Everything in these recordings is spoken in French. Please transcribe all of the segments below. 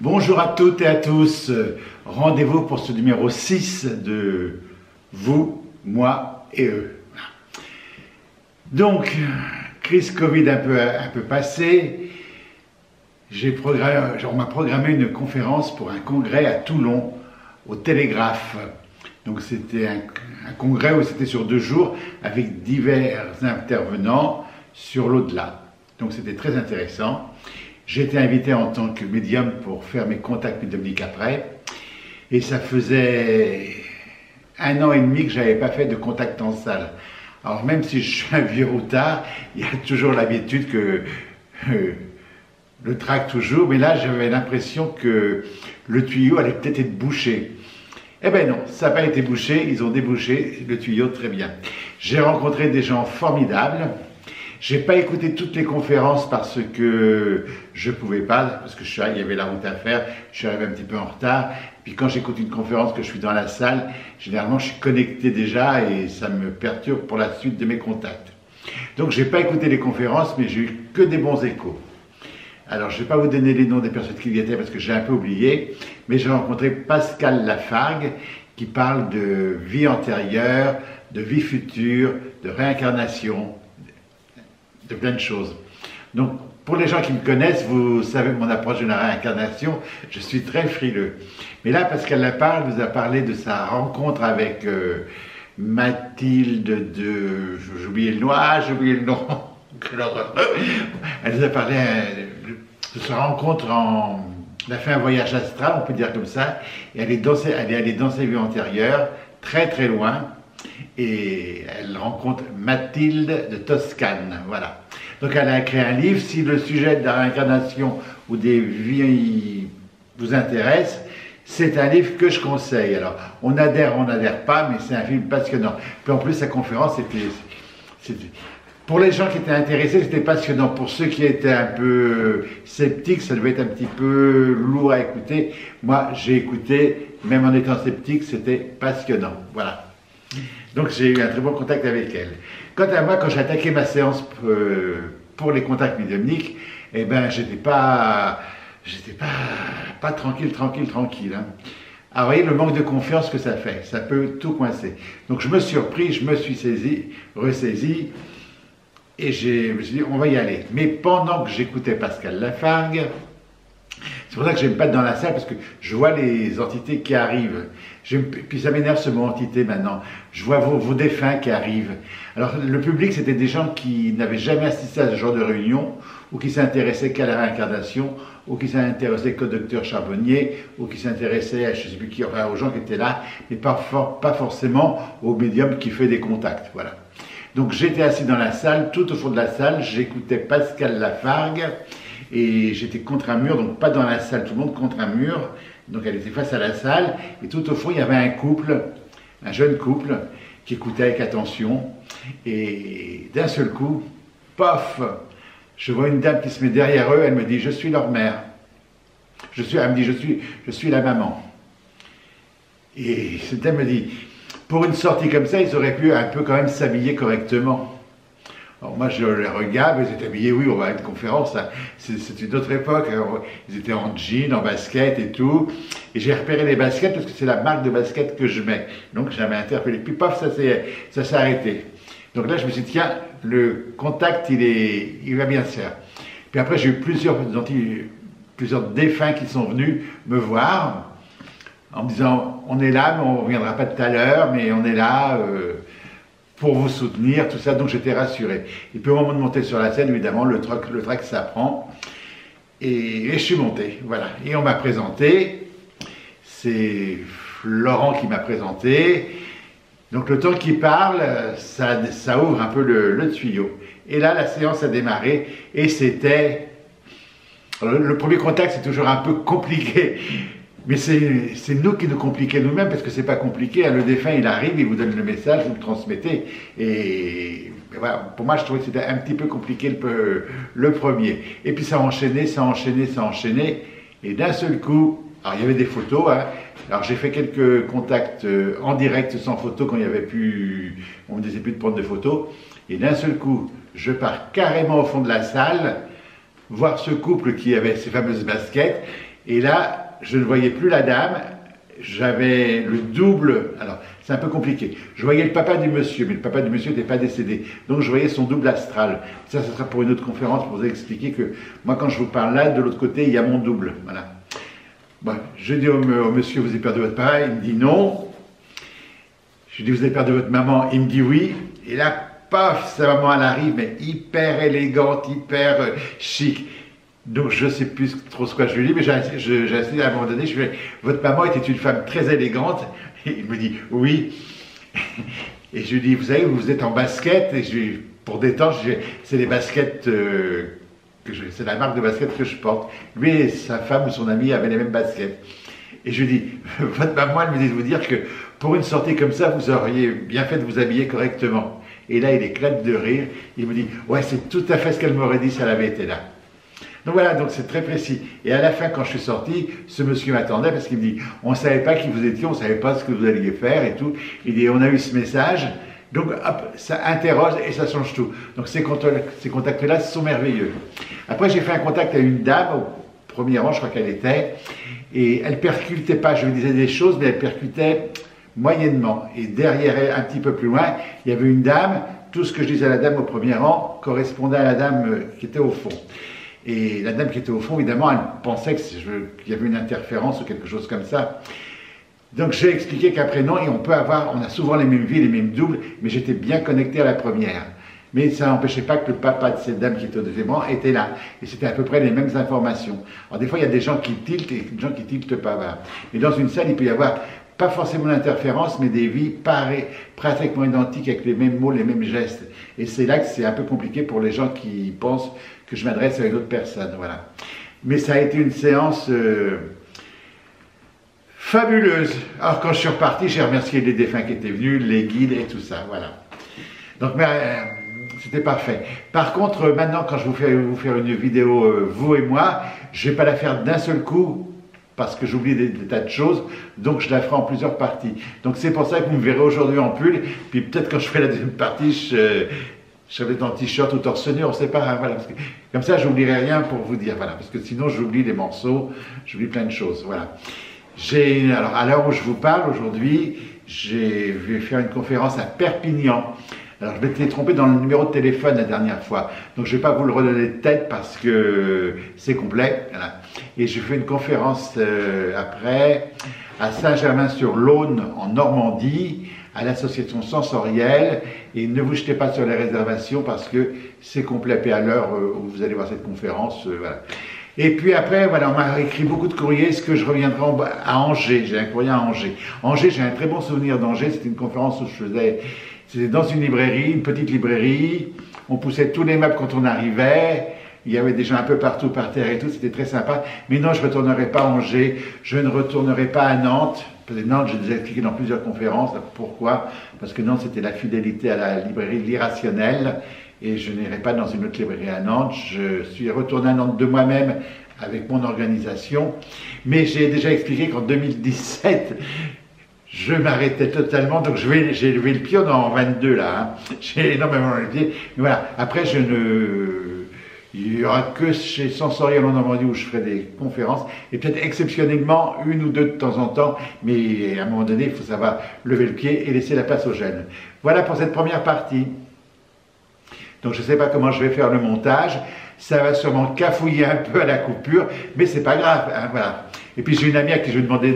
Bonjour à toutes et à tous. Rendez-vous pour ce numéro 6 de Vous, moi et eux. Donc, crise Covid un peu passée, on m'a programmé une conférence pour un congrès à Toulon, au Télégraphe. Donc c'était un congrès où c'était sur 2 jours avec divers intervenants sur l'au-delà. Donc c'était très intéressant. J'ai été invité en tant que médium pour faire mes contacts médiumniques après. Et ça faisait 1 an et demi que je n'avais pas fait de contact en salle. Alors même si je suis un vieux routard, il y a toujours l'habitude que le traque toujours. Mais là, j'avais l'impression que le tuyau allait peut-être être bouché. Eh bien non, ça n'a pas été bouché, ils ont débouché le tuyau très bien. J'ai rencontré des gens formidables. J'ai pas écouté toutes les conférences parce que je pouvais pas, parce que il y avait la route à faire, je suis arrivé un petit peu en retard. Puis quand j'écoute une conférence, que je suis dans la salle, généralement je suis connecté déjà et ça me perturbe pour la suite de mes contacts. Donc j'ai pas écouté les conférences, mais j'ai eu que des bons échos. Alors, je ne vais pas vous donner les noms des personnes qui y étaient parce que j'ai un peu oublié, mais j'ai rencontré Pascal Lafargue qui parle de vie antérieure, de vie future, de réincarnation, de plein de choses. Donc, pour les gens qui me connaissent, vous savez mon approche de la réincarnation, je suis très frileux. Mais là, Pascal Lafargue vous a parlé de sa rencontre avec Mathilde de... J'ai oublié le nom, elle nous a parlé de sa rencontre elle a fait un voyage astral, on peut dire comme ça, et elle est allée dans sa vie antérieure, très très loin, et elle rencontre Mathilde de Toscane, voilà. Donc elle a écrit un livre, si le sujet de la réincarnation ou des vies vous intéresse, c'est un livre que je conseille. Alors, on n'adhère pas, mais c'est un film passionnant. Puis en plus, sa conférence, c'était pour les gens qui étaient intéressés, c'était passionnant. Pour ceux qui étaient un peu sceptiques, ça devait être un petit peu lourd à écouter. Moi, j'ai écouté, même en étant sceptique, c'était passionnant. Voilà. Donc, j'ai eu un très bon contact avec elle. Quant à moi, quand j'ai attaqué ma séance pour les contacts médiumniques, eh ben, j'étais pas tranquille. Hein. Alors, vous voyez le manque de confiance que ça fait. Ça peut tout coincer. Donc, je me suis repris, je me suis ressaisi. Et je me suis dit, on va y aller. Mais pendant que j'écoutais Pascal Lafargue, c'est pour ça que je n'aime pas être dans la salle, parce que je vois les entités qui arrivent. Puis ça m'énerve ce mot entité maintenant. Je vois vos défunts qui arrivent. Alors le public, c'était des gens qui n'avaient jamais assisté à ce genre de réunion, ou qui s'intéressaient qu'à la réincarnation, ou qui s'intéressaient qu'au docteur Charbonnier, ou qui s'intéressaient à je ne sais plus qui, enfin, aux gens qui étaient là, mais pas forcément au médium qui fait des contacts. Voilà. Donc j'étais assis dans la salle, tout au fond de la salle, j'écoutais Pascal Lafargue et j'étais contre un mur, donc pas dans la salle, tout le monde contre un mur, donc elle était face à la salle et tout au fond il y avait un jeune couple qui écoutait avec attention et d'un seul coup, pof, je vois une dame qui se met derrière eux, elle me dit « je suis leur mère ». Elle me dit « je suis la maman ». Et cette dame me dit « pour une sortie comme ça, ils auraient pu un peu quand même s'habiller correctement. » Alors moi, je les regarde, ils étaient habillés, oui, on va à une conférence, hein. C'est une autre époque, alors, ils étaient en jean, en basket et tout, et j'ai repéré les baskets parce que c'est la marque de basket que je mets. Donc j'avais interpellé, puis paf, ça s'est arrêté. Donc là, je me suis dit, tiens, le contact, il va bien se faire. Puis après, j'ai eu plusieurs défunts qui sont venus me voir, en me disant, on est là, mais on ne reviendra pas tout à l'heure, mais on est là pour vous soutenir, tout ça, donc j'étais rassuré. Et puis au moment de monter sur la scène, évidemment, le trac s'apprend, et je suis monté, voilà. Et on m'a présenté, c'est Laurent qui m'a présenté, donc le temps qu'il parle, ça ouvre un peu le tuyau. Et là, la séance a démarré, et c'était... Le premier contact, c'est toujours un peu compliqué. Mais c'est nous qui nous compliquons nous-mêmes, parce que c'est pas compliqué. Le défunt, il arrive, il vous donne le message, vous le transmettez. Et voilà, pour moi, je trouvais que c'était un petit peu compliqué le premier. Et puis ça a enchaîné. Et d'un seul coup, alors il y avait des photos. Hein. Alors j'ai fait quelques contacts en direct sans photo quand on me disait plus de prendre de photos. Et d'un seul coup, je pars carrément au fond de la salle, voir ce couple qui avait ces fameuses baskets. Et là, je ne voyais plus la dame, j'avais le double, alors c'est un peu compliqué, je voyais le papa du monsieur, mais le papa du monsieur n'était pas décédé, donc je voyais son double astral. Ça sera pour une autre conférence pour vous expliquer que moi quand je vous parle là, de l'autre côté, il y a mon double, voilà. Bon, je dis au monsieur, vous avez perdu votre papa, il me dit non. Je dis, vous avez perdu votre maman, il me dit oui, et là, paf, sa maman elle arrive, mais hyper élégante, hyper chic. Donc je ne sais plus trop ce que je lui dis, mais j'ai essayé à un moment donné, je lui dis, votre maman était une femme très élégante. Et il me dit, oui. Et je lui dis, vous savez, vous êtes en basket, et pour détendre, c'est les baskets, c'est la marque de basket que je porte. Lui et sa femme ou son ami avaient les mêmes baskets. Et je lui dis, votre maman, elle me dit de vous dire que pour une sortie comme ça, vous auriez bien fait de vous habiller correctement. Et là, il éclate de rire. Il me dit, ouais, c'est tout à fait ce qu'elle m'aurait dit si elle avait été là. Donc voilà, donc c'est très précis. Et à la fin, quand je suis sorti, ce monsieur m'attendait parce qu'il me dit, on ne savait pas qui vous étiez, on ne savait pas ce que vous alliez faire et tout. Il dit, on a eu ce message. Donc hop, ça interroge et ça change tout. Donc ces contacts-là sont merveilleux. Après, j'ai fait un contact à une dame, au premier rang, je crois qu'elle était, et elle percutait pas, je lui disais des choses, mais elle percutait moyennement. Et derrière elle, un petit peu plus loin, il y avait une dame, tout ce que je disais à la dame au premier rang correspondait à la dame qui était au fond. Et la dame qui était au fond, évidemment, elle pensait qu'il y avait une interférence ou quelque chose comme ça. Donc j'ai expliqué qu'après non, et on a souvent les mêmes vies, les mêmes doubles, mais j'étais bien connecté à la première. Mais ça n'empêchait pas que le papa de cette dame qui était au deuxième rang était là. Et c'était à peu près les mêmes informations. Alors des fois, il y a des gens qui tiltent et des gens qui tiltent pas. Voilà. Mais dans une salle, il peut y avoir pas forcément d'interférence, mais des vies pratiquement identiques avec les mêmes mots, les mêmes gestes. Et c'est là que c'est un peu compliqué pour les gens qui pensent que je m'adresse à une autre personne. Voilà. Mais ça a été une séance fabuleuse. Alors quand je suis reparti, j'ai remercié les défunts qui étaient venus, les guides et tout ça. Voilà. Donc c'était parfait. Par contre, maintenant, quand je vais vous faire une vidéo, vous et moi, je ne vais pas la faire d'un seul coup, parce que j'oublie des tas de choses, donc je la ferai en plusieurs parties. Donc c'est pour ça que vous me verrez aujourd'hui en pull, puis peut-être quand je ferai la deuxième partie, je serai peut-être en t-shirt ou torse nu, on ne sait pas, hein, voilà, parce que, comme ça j'oublierai rien pour vous dire, voilà, parce que sinon j'oublie les morceaux, j'oublie plein de choses, voilà. Alors à l'heure où je vous parle aujourd'hui, je vais faire une conférence à Perpignan. Alors je m'étais trompé dans le numéro de téléphone la dernière fois, donc je ne vais pas vous le redonner de tête parce que c'est complet. Voilà. Et je fais une conférence après à Saint-Germain-sur-Laune en Normandie, à l'association Sensorielle. Et ne vous jetez pas sur les réservations parce que c'est complet. Et à l'heure où vous allez voir cette conférence, voilà. Et puis après, voilà, on m'a écrit beaucoup de courriers. Est-ce que je reviendrai à Angers? J'ai un courrier à Angers. Angers, j'ai un très bon souvenir d'Angers. C'était une conférence où je faisais... C'était dans une librairie, une petite librairie. On poussait tous les meubles quand on arrivait. Il y avait des gens un peu partout par terre et tout. C'était très sympa. Mais non, je ne retournerai pas à Angers. Je ne retournerai pas à Nantes. Parce que Nantes, j'ai déjà expliqué dans plusieurs conférences. Pourquoi? Parce que Nantes, c'était la fidélité à la librairie L'Irrationnel. Et je n'irai pas dans une autre librairie à Nantes. Je suis retourné à Nantes de moi-même avec mon organisation. Mais j'ai déjà expliqué qu'en 2017... je m'arrêtais totalement, donc j'ai levé le pied en 22 là, hein. J'ai énormément levé le pied, mais voilà, après il n'y aura que chez Sensoriel en Normandie où je ferai des conférences, et peut-être exceptionnellement une ou deux de temps en temps, mais à un moment donné, il faut savoir lever le pied et laisser la place aux jeunes. Voilà pour cette première partie. Donc je ne sais pas comment je vais faire le montage, ça va sûrement cafouiller un peu à la coupure, mais c'est pas grave, hein, voilà. Et puis j'ai une amie à qui je lui ai demandé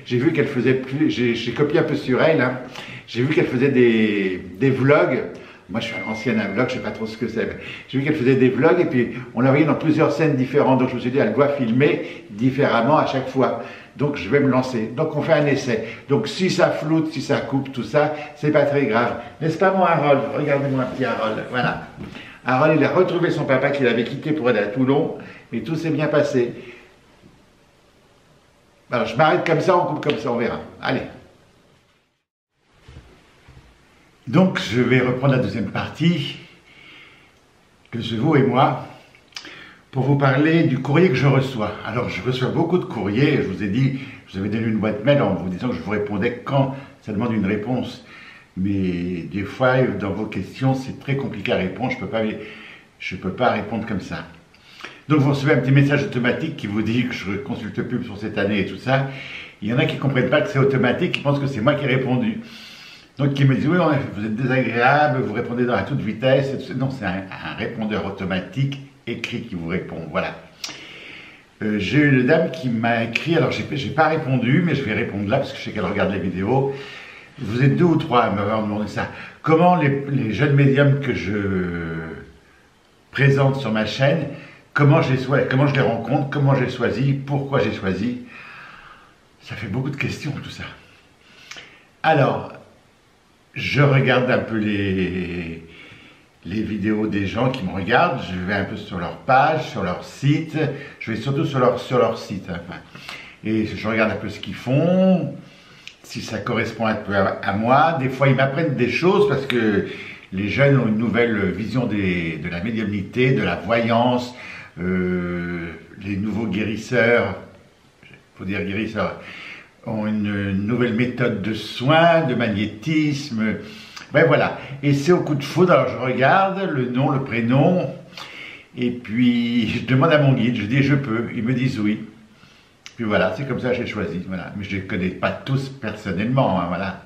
j'ai vu qu'elle faisait j'ai copié un peu sur elle, hein. J'ai vu qu'elle faisait des vlogs. Moi je suis un ancien vlog, je ne sais pas trop ce que c'est. J'ai vu qu'elle faisait des vlogs et puis on la voyait dans plusieurs scènes différentes. Donc je me suis dit, elle doit filmer différemment à chaque fois. Donc je vais me lancer. Donc on fait un essai. Donc si ça floute, si ça coupe, tout ça, c'est pas très grave. N'est-ce pas mon Harold? Regardez-moi un petit Harold. Voilà. Harold, il a retrouvé son papa qu'il avait quitté pour aller à Toulon, mais tout s'est bien passé. Alors je m'arrête comme ça, on coupe comme ça, on verra. Allez. Donc je vais reprendre la deuxième partie, que c'est vous et moi, pour vous parler du courrier que je reçois. Alors je reçois beaucoup de courriers, je vous ai dit, je vous avais donné une boîte mail en vous disant que je vous répondais quand ça demande une réponse. Mais des fois, dans vos questions, c'est très compliqué à répondre, je peux pas répondre comme ça. Donc vous recevez un petit message automatique qui vous dit que je ne consulte plus pour cette année et tout ça. Il y en a qui ne comprennent pas que c'est automatique, qui pensent que c'est moi qui ai répondu. Donc qui me disent, oui, vous êtes désagréable, vous répondez dans la toute vitesse. Et tout ça. Non, c'est un répondeur automatique écrit qui vous répond, voilà. J'ai eu une dame qui m'a écrit, alors j'ai pas répondu, mais je vais répondre là, parce que je sais qu'elle regarde les vidéos. Vous êtes 2 ou 3 à m'avoir demandé ça. Comment les jeunes médiums que je présente sur ma chaîne, comment je les rencontre, comment j'ai choisi, pourquoi j'ai choisi. Ça fait beaucoup de questions tout ça. Alors, je regarde un peu les vidéos des gens qui me regardent, je vais un peu sur leur page, sur leur site, je vais surtout sur leur site. Enfin, et je regarde un peu ce qu'ils font, si ça correspond un peu à moi. Des fois, ils m'apprennent des choses parce que les jeunes ont une nouvelle vision de la médiumnité, de la voyance, les nouveaux guérisseurs, il faut dire guérisseurs, ont une nouvelle méthode de soins, de magnétisme, ben voilà. Et c'est au coup de foudre, alors je regarde le nom, le prénom, et puis je demande à mon guide, je dis je peux, ils me disent oui. Puis voilà, c'est comme ça que j'ai choisi, voilà. Mais je ne les connais pas tous personnellement, hein, voilà.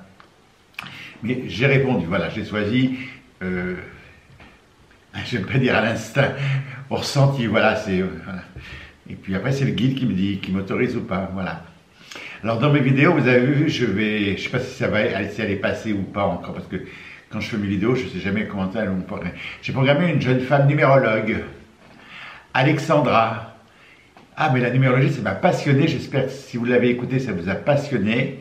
Mais j'ai répondu, voilà, j'ai choisi, j'aime pas dire à l'instinct, au ressenti, voilà, c'est... voilà. Et puis après, c'est le guide qui me dit, qui m'autorise ou pas, voilà. Alors dans mes vidéos, vous avez vu, je ne sais pas si ça va, si elle est passée ou pas encore, parce que quand je fais mes vidéos, je ne sais jamais comment elles vont programmer. J'ai programmé une jeune femme numérologue, Alexandra. Ah, mais la numérologie, ça m'a passionné, j'espère que si vous l'avez écouté, ça vous a passionné.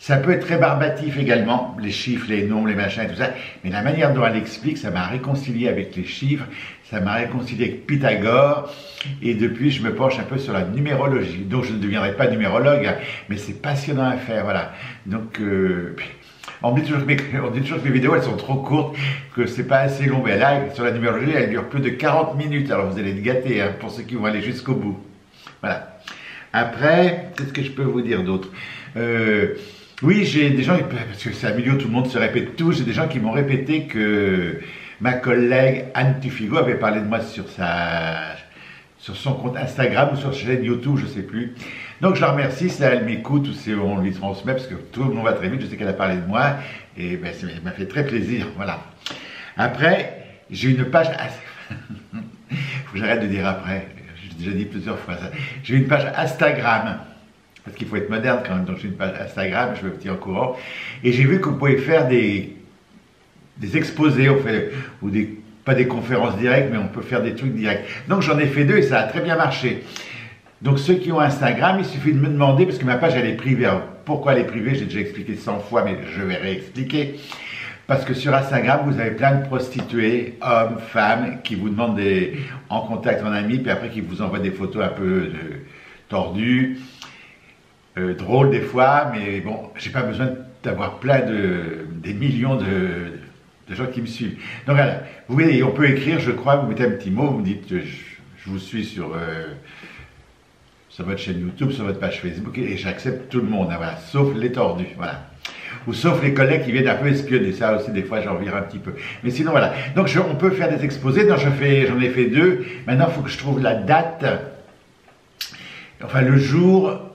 Ça peut être très barbatif également, les chiffres, les nombres, les machins et tout ça, mais la manière dont elle explique, ça m'a réconcilié avec les chiffres, ça m'a réconcilié avec Pythagore, et depuis je me penche un peu sur la numérologie. Donc je ne deviendrai pas numérologue, hein, mais c'est passionnant à faire, voilà. Donc on dit toujours que mes vidéos elles sont trop courtes, que c'est pas assez long, mais là sur la numérologie elle dure plus de 40 minutes, alors vous allez être gâtés hein, pour ceux qui vont aller jusqu'au bout. Voilà. Après, qu'est-ce que je peux vous dire d'autre? Oui, j'ai des gens, parce que c'est un milieu où tout le monde se répète tout, j'ai des gens qui m'ont répété que ma collègue Anne Tufigo avait parlé de moi sur son compte Instagram ou sur sa chaîne YouTube, je ne sais plus. Donc je la remercie, si elle m'écoute ou si on lui transmet, parce que tout le monde va très vite, je sais qu'elle a parlé de moi, et ben, ça m'a fait très plaisir, voilà. Après, j'ai une page... Faut que j'arrête de dire après, j'ai déjà dit plusieurs fois ça. J'ai une page Instagram. Parce qu'il faut être moderne quand même, donc j'ai une page Instagram, je me tiens au courant. Et j'ai vu que vous pouvez faire des exposés, ou pas des conférences directes, mais on peut faire des trucs directs. Donc j'en ai fait 2 et ça a très bien marché. Donc ceux qui ont Instagram, il suffit de me demander, parce que ma page elle est privée. Alors, pourquoi elle est privée? J'ai déjà expliqué 100 fois, mais je vais réexpliquer. Parce que sur Instagram, vous avez plein de prostituées, hommes, femmes, qui vous demandent en contact en ami, puis après qui vous envoient des photos un peu tordues. Drôle des fois, mais bon, j'ai pas besoin d'avoir des millions de gens qui me suivent. Donc voilà, vous voyez, on peut écrire, je crois, vous mettez un petit mot, vous me dites, je vous suis sur votre chaîne YouTube, sur votre page Facebook, et j'accepte tout le monde, hein, voilà, sauf les tordus, voilà. Ou sauf les collègues qui viennent un peu espionner, ça aussi des fois j'en vire un petit peu. Mais sinon voilà, donc on peut faire des exposés, donc j'en ai fait 2, maintenant il faut que je trouve la date, enfin le jour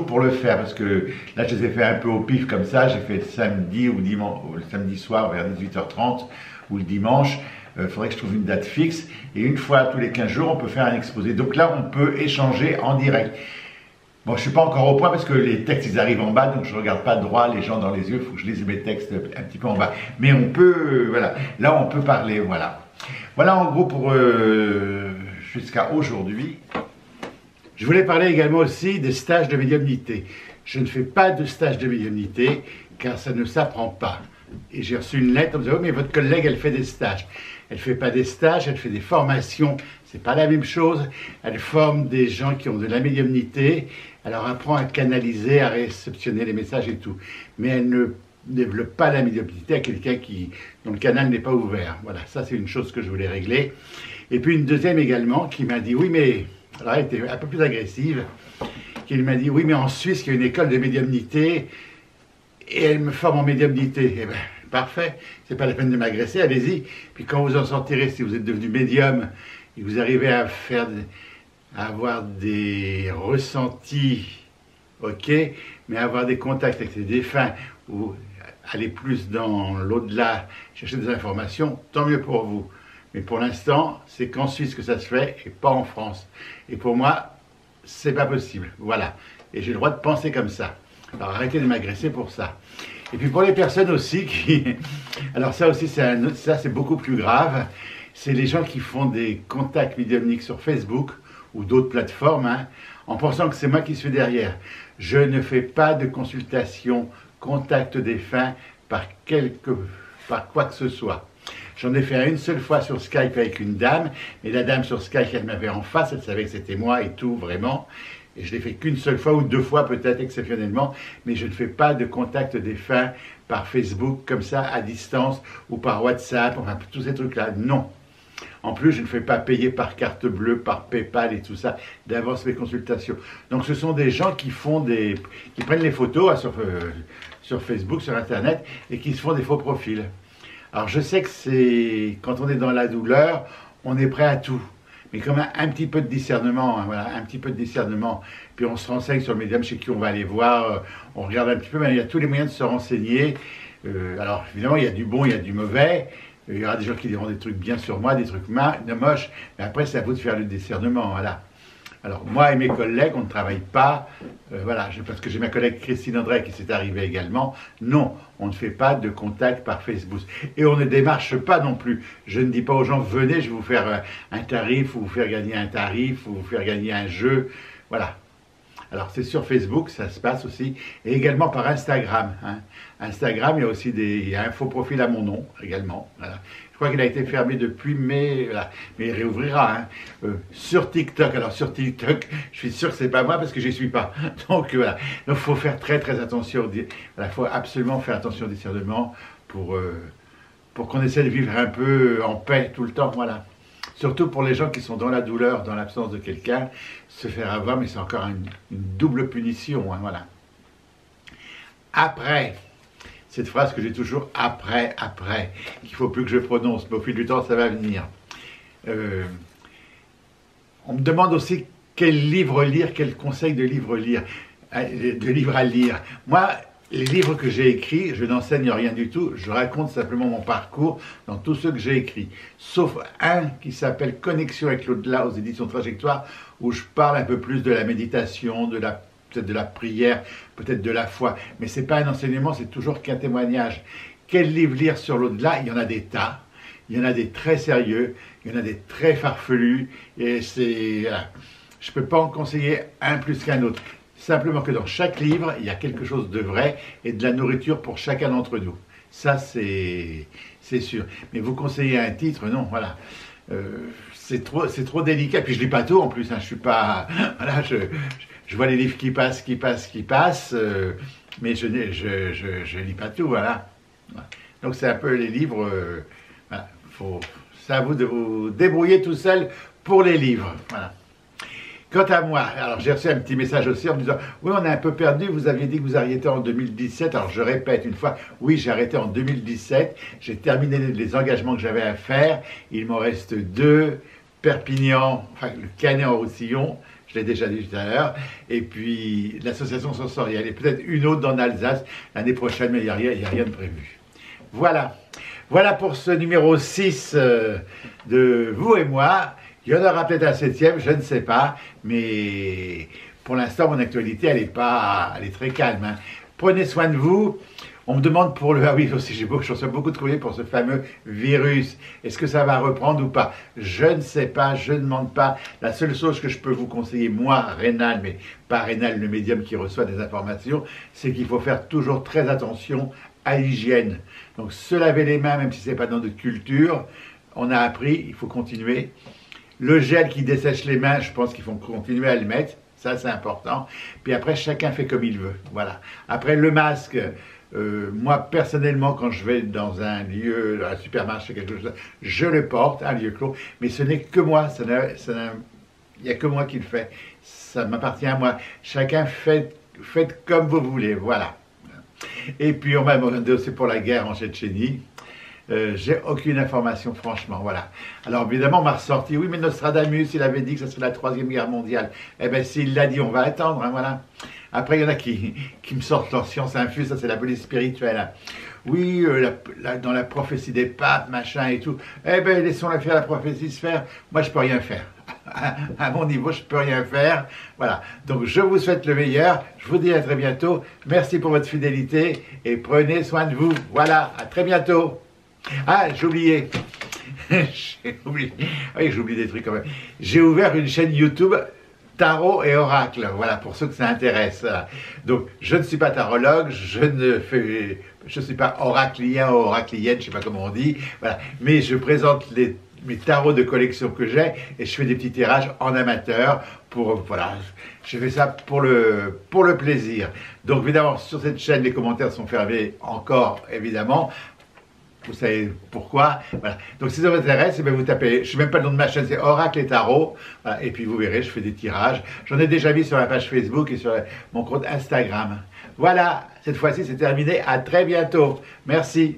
pour le faire, parce que là je les ai fait un peu au pif comme ça, j'ai fait le samedi ou dimanche, le samedi soir vers 18h30 ou le dimanche, il faudrait que je trouve une date fixe, et une fois tous les 15 jours on peut faire un exposé. Donc là on peut échanger en direct. Bon, je ne suis pas encore au point parce que les textes ils arrivent en bas, donc je ne regarde pas droit les gens dans les yeux, il faut que je lise mes textes un petit peu en bas. Mais on peut, voilà, là on peut parler, voilà. Voilà en gros pour jusqu'à aujourd'hui. Je voulais parler également aussi des stages de médiumnité. Je ne fais pas de stage de médiumnité car ça ne s'apprend pas. Et j'ai reçu une lettre en me disant, oh, mais votre collègue elle fait des stages. Elle ne fait pas des stages, elle fait des formations. C'est pas la même chose. Elle forme des gens qui ont de la médiumnité. Elle leur apprend à canaliser, à réceptionner les messages et tout. Mais elle ne développe pas la médiumnité à quelqu'un dont le canal n'est pas ouvert. Voilà, ça c'est une chose que je voulais régler. Et puis une deuxième également qui m'a dit, oui mais... Alors elle était un peu plus agressive, qui m'a dit, oui mais en Suisse il y a une école de médiumnité et elle me forme en médiumnité. Eh bien, parfait, c'est pas la peine de m'agresser, allez-y. Puis quand vous en sortirez, si vous êtes devenu médium et vous arrivez à avoir des ressentis, ok, mais avoir des contacts avec les défunts ou aller plus dans l'au-delà, chercher des informations, tant mieux pour vous. Mais pour l'instant, c'est qu'en Suisse que ça se fait et pas en France. Et pour moi, c'est pas possible. Voilà. Et j'ai le droit de penser comme ça. Alors arrêtez de m'agresser pour ça. Et puis pour les personnes aussi qui... Alors ça aussi, c'est beaucoup plus grave. C'est les gens qui font des contacts médiumniques sur Facebook ou d'autres plateformes, hein, en pensant que c'est moi qui suis derrière. Je ne fais pas de consultation, contact défunt par quoi que ce soit. J'en ai fait une seule fois sur Skype avec une dame, mais la dame sur Skype, elle m'avait en face, elle savait que c'était moi et tout, vraiment. Et je l'ai fait qu'une seule fois ou deux fois peut-être exceptionnellement, mais je ne fais pas de contact défunt par Facebook comme ça à distance ou par WhatsApp, enfin tous ces trucs-là, non. En plus, je ne fais pas payer par carte bleue, par PayPal et tout ça, d'avance mes consultations. Donc ce sont des gens qui prennent les photos sur Facebook, sur Internet, et qui se font des faux profils. Alors je sais que quand on est dans la douleur, on est prêt à tout. Mais comme un petit peu de discernement, hein, voilà, un petit peu de discernement. Puis on se renseigne sur le médium chez qui on va aller voir, on regarde un petit peu, mais il y a tous les moyens de se renseigner. Alors évidemment, il y a du bon, il y a du mauvais. Il y aura des gens qui diront des trucs bien sur moi, des trucs moches, mais après c'est à vous de faire le discernement, voilà. Alors moi et mes collègues, on ne travaille pas, voilà, parce que j'ai ma collègue Christine André qui s'est arrivée également. Non, on ne fait pas de contact par Facebook. Et on ne démarche pas non plus. Je ne dis pas aux gens, venez, je vais vous faire un tarif, ou vous faire gagner un tarif, ou vous faire gagner un jeu, voilà. Alors c'est sur Facebook, ça se passe aussi, et également par Instagram. Hein. Instagram, il y a un faux profil à mon nom également. Voilà. Je crois qu'il a été fermé depuis mai, voilà. Mais il réouvrira. Hein. Sur TikTok, alors sur TikTok, je suis sûr que c'est pas moi parce que j'y suis pas. Donc voilà, donc faut faire très très attention. Voilà, faut absolument faire attention au discernement pour qu'on essaie de vivre un peu en paix tout le temps. Voilà. Surtout pour les gens qui sont dans la douleur, dans l'absence de quelqu'un, se faire avoir, mais c'est encore une double punition, hein, voilà. Après, cette phrase que j'ai toujours après, qu'il ne faut plus que je prononce, mais au fil du temps, ça va venir. On me demande aussi quel livre lire, quel conseil de livre à lire. Moi, les livres que j'ai écrits, je n'enseigne rien du tout, je raconte simplement mon parcours dans tous ceux que j'ai écrits. Sauf un qui s'appelle Connexion avec l'au-delà aux éditions Trajectoire, où je parle un peu plus de la méditation, peut-être de la prière, peut-être de la foi. Mais ce n'est pas un enseignement, c'est toujours qu'un témoignage. Quel livre lire sur l'au-delà? Il y en a des tas. Il y en a des très sérieux, il y en a des très farfelus, et voilà. Je ne peux pas en conseiller un plus qu'un autre. Simplement que dans chaque livre, il y a quelque chose de vrai et de la nourriture pour chacun d'entre nous. Ça, c'est sûr. Mais vous conseillez un titre, non, voilà. C'est trop délicat. Puis je lis pas tout en plus. Hein. Je suis pas, voilà, je vois les livres qui passent, mais je lis pas tout, voilà. Donc c'est un peu les livres. Voilà, c'est à vous de vous débrouiller tout seul pour les livres, voilà. Quant à moi, alors j'ai reçu un petit message aussi en me disant « Oui, on est un peu perdu, vous aviez dit que vous arrêtez en 2017. » Alors je répète une fois, oui, j'ai arrêté en 2017. J'ai terminé les engagements que j'avais à faire. Il m'en reste 2, Perpignan, enfin le Canet-en-Roussillon, je l'ai déjà dit tout à l'heure, et puis l'association sensorielle, et peut-être une autre dans l'Alsace l'année prochaine, mais il n'y a rien de prévu. Voilà. Voilà pour ce numéro 6 de Vous et moi. Il y en aura peut-être un 7e, je ne sais pas, mais pour l'instant, mon actualité, elle est très calme. Hein. Prenez soin de vous. On me demande pour le... Ah oui, aussi, je reçois beaucoup de courriers pour ce fameux virus. Est-ce que ça va reprendre ou pas? Je ne sais pas, je ne demande pas. La seule chose que je peux vous conseiller, moi, Rénal, mais pas Rénal, le médium qui reçoit des informations, c'est qu'il faut faire toujours très attention à l'hygiène. Donc, se laver les mains, même si ce n'est pas dans notre culture, on a appris, il faut continuer. Le gel qui dessèche les mains, je pense qu'il faut continuer à le mettre. Ça, c'est important. Puis après, chacun fait comme il veut. Voilà. Après, le masque, moi, personnellement, quand je vais dans un lieu, un supermarché, quelque chose, je le porte, un lieu clos. Mais ce n'est que moi. Il n'y a que moi qui le fais. Ça m'appartient à moi. Chacun faites comme vous voulez. Voilà. Et puis, on m'a demandé aussi pour la guerre en Tchétchénie. j'ai aucune information, franchement, voilà. Alors évidemment, on m'a ressorti, oui, mais Nostradamus, il avait dit que ce serait la Troisième Guerre mondiale. Eh bien, s'il l'a dit, on va attendre, hein, voilà. Après, il y en a qui me sortent leur science infuse, ça c'est la police spirituelle. Hein. Oui, dans la prophétie des papes, machin et tout. Eh bien, laissons-la faire, la prophétie se faire. Moi, je peux rien faire. À mon niveau, je peux rien faire. Voilà. Donc, je vous souhaite le meilleur. Je vous dis à très bientôt. Merci pour votre fidélité et prenez soin de vous. Voilà. À très bientôt. Ah, j'ai oublié. J'ai oublié. Oui, j'oublie des trucs quand même. J'ai ouvert une chaîne YouTube Tarot et Oracle, voilà, pour ceux que ça intéresse. Donc, je ne suis pas tarologue, je ne suis pas oraclien ou oraclienne, je ne sais pas comment on dit, voilà. Mais je présente mes tarots de collection que j'ai et je fais des petits tirages en amateur pour, voilà, je fais ça pour le plaisir. Donc, évidemment, sur cette chaîne, les commentaires sont fermés encore, évidemment. Vous savez pourquoi. Voilà. Donc si ça vous intéresse, eh bien, vous tapez, je ne sais même pas le nom de ma chaîne, c'est Oracle et Tarot. Voilà. Et puis vous verrez, je fais des tirages. J'en ai déjà mis sur la page Facebook et sur mon compte Instagram. Voilà, cette fois-ci c'est terminé. À très bientôt. Merci.